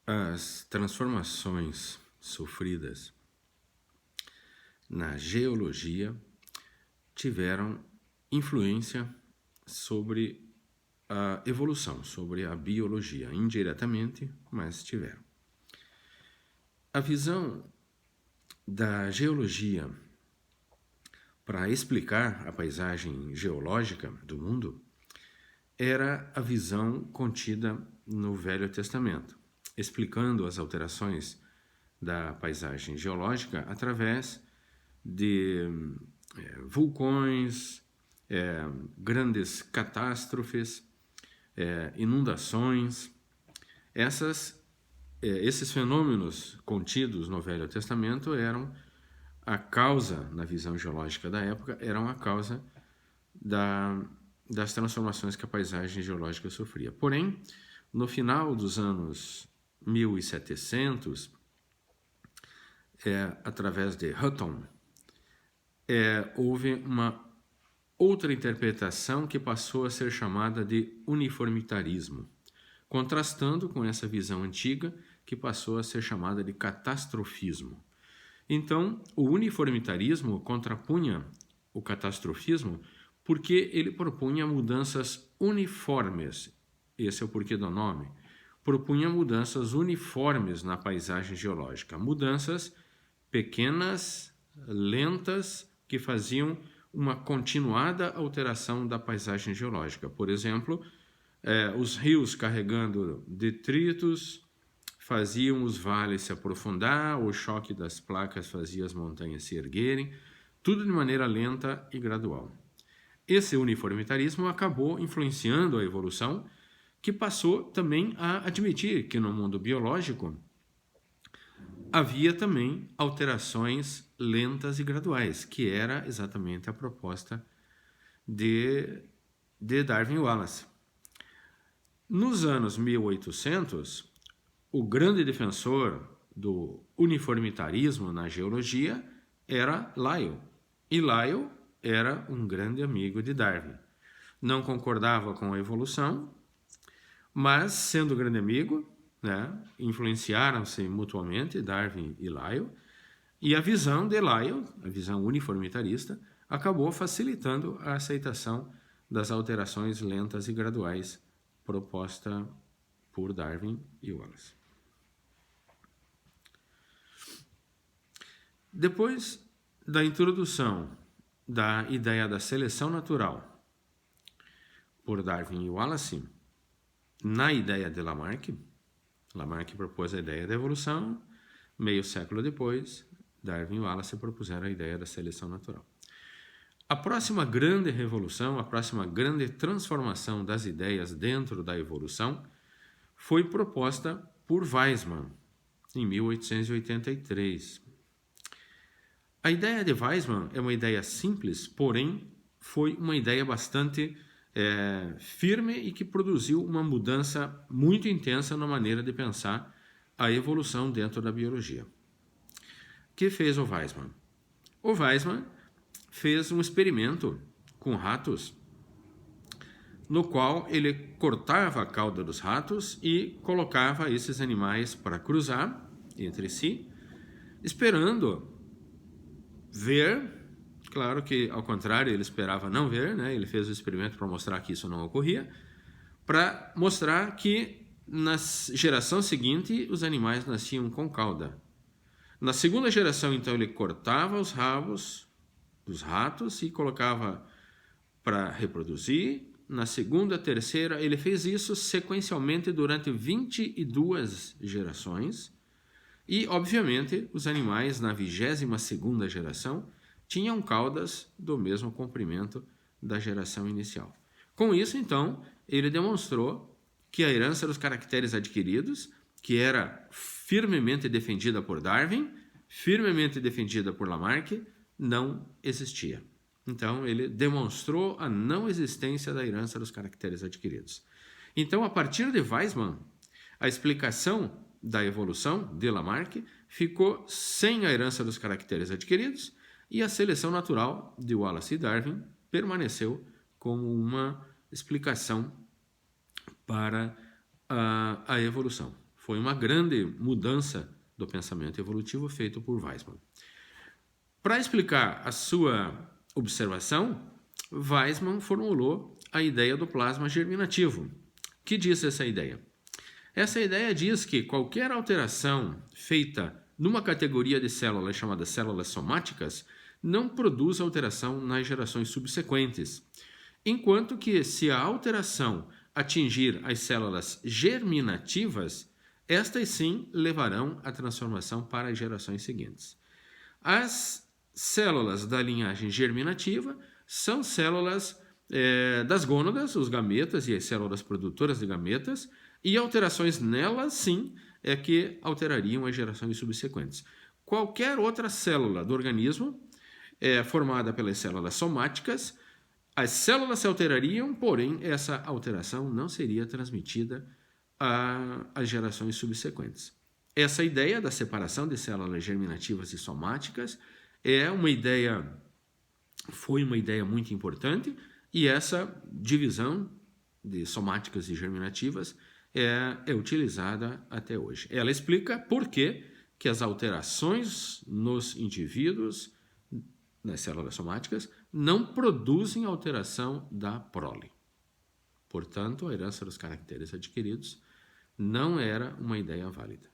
As transformações sofridas na geologia tiveram influência sobre a evolução, sobre a biologia, indiretamente, mas tiveram. A visão da geologia para explicar a paisagem geológica do mundo era a visão contida no Velho Testamento, explicando as alterações da paisagem geológica através de vulcões, grandes catástrofes, inundações. Esses fenômenos contidos no Velho Testamento eram a causa, na visão geológica da época, eram a causa das transformações que a paisagem geológica sofria. Porém, no final dos anos 1700, através de Hutton, houve uma outra interpretação que passou a ser chamada de uniformitarismo, contrastando com essa visão antiga que passou a ser chamada de catastrofismo. Então, o uniformitarismo contrapunha o catastrofismo porque ele propunha mudanças uniformes. Esse é o porquê do nome. Propunha mudanças uniformes na paisagem geológica, mudanças pequenas, lentas, que faziam uma continuada alteração da paisagem geológica. Por exemplo, os rios carregando detritos faziam os vales se aprofundar, o choque das placas fazia as montanhas se erguerem, tudo de maneira lenta e gradual. Esse uniformitarismo acabou influenciando a evolução, que passou também a admitir que no mundo biológico havia também alterações lentas e graduais, que era exatamente a proposta de Darwin Wallace. Nos anos 1800, o grande defensor do uniformitarismo na geologia era Lyell. E Lyell era um grande amigo de Darwin. Não concordava com a evolução, mas, sendo grande amigo, influenciaram-se mutuamente, Darwin e Lyell, e a visão de Lyell, a visão uniformitarista, acabou facilitando a aceitação das alterações lentas e graduais proposta por Darwin e Wallace. Depois da introdução da ideia da seleção natural por Darwin e Wallace, na ideia de Lamarck propôs a ideia da evolução, meio século depois, Darwin e Wallace propuseram a ideia da seleção natural. A próxima grande revolução, a próxima grande transformação das ideias dentro da evolução foi proposta por Weismann, em 1883. A ideia de Weismann é uma ideia simples, porém foi uma ideia bastante firme e que produziu uma mudança muito intensa na maneira de pensar a evolução dentro da biologia. O que fez o Weismann? O Weismann fez um experimento com ratos, no qual ele cortava a cauda dos ratos e colocava esses animais para cruzar entre si, esperando ver. Claro que, ao contrário, ele esperava não ver, Ele fez o experimento para mostrar que isso não ocorria, para mostrar que na geração seguinte os animais nasciam com cauda. Na segunda geração, então, ele cortava os rabos dos ratos e colocava para reproduzir. Na segunda, terceira, ele fez isso sequencialmente durante 22 gerações. E, obviamente, os animais na 22ª geração tinham caudas do mesmo comprimento da geração inicial. Com isso, então, ele demonstrou que a herança dos caracteres adquiridos, que era firmemente defendida por Darwin, firmemente defendida por Lamarck, não existia. Então, ele demonstrou a não existência da herança dos caracteres adquiridos. Então, a partir de Weismann, a explicação da evolução de Lamarck ficou sem a herança dos caracteres adquiridos e a seleção natural de Wallace e Darwin permaneceu como uma explicação para a evolução. Foi uma grande mudança do pensamento evolutivo feito por Weismann. Para explicar a sua observação, Weismann formulou a ideia do plasma germinativo. Que diz essa ideia? Essa ideia diz que qualquer alteração feita numa categoria de células chamada células somáticas não produz alteração nas gerações subsequentes, enquanto que se a alteração atingir as células germinativas, estas sim levarão à transformação para as gerações seguintes. As células da linhagem germinativa são células das gônadas, os gametas e as células produtoras de gametas, e alterações nelas, sim, é que alterariam as gerações subsequentes. Qualquer outra célula do organismo é formada pelas células somáticas, as células se alterariam, porém essa alteração não seria transmitida às gerações subsequentes. Essa ideia da separação de células germinativas e somáticas foi uma ideia muito importante, e essa divisão de somáticas e germinativas é utilizada até hoje. Ela explica por que as alterações nos indivíduos, nas células somáticas, não produzem alteração da prole. Portanto, a herança dos caracteres adquiridos não era uma ideia válida.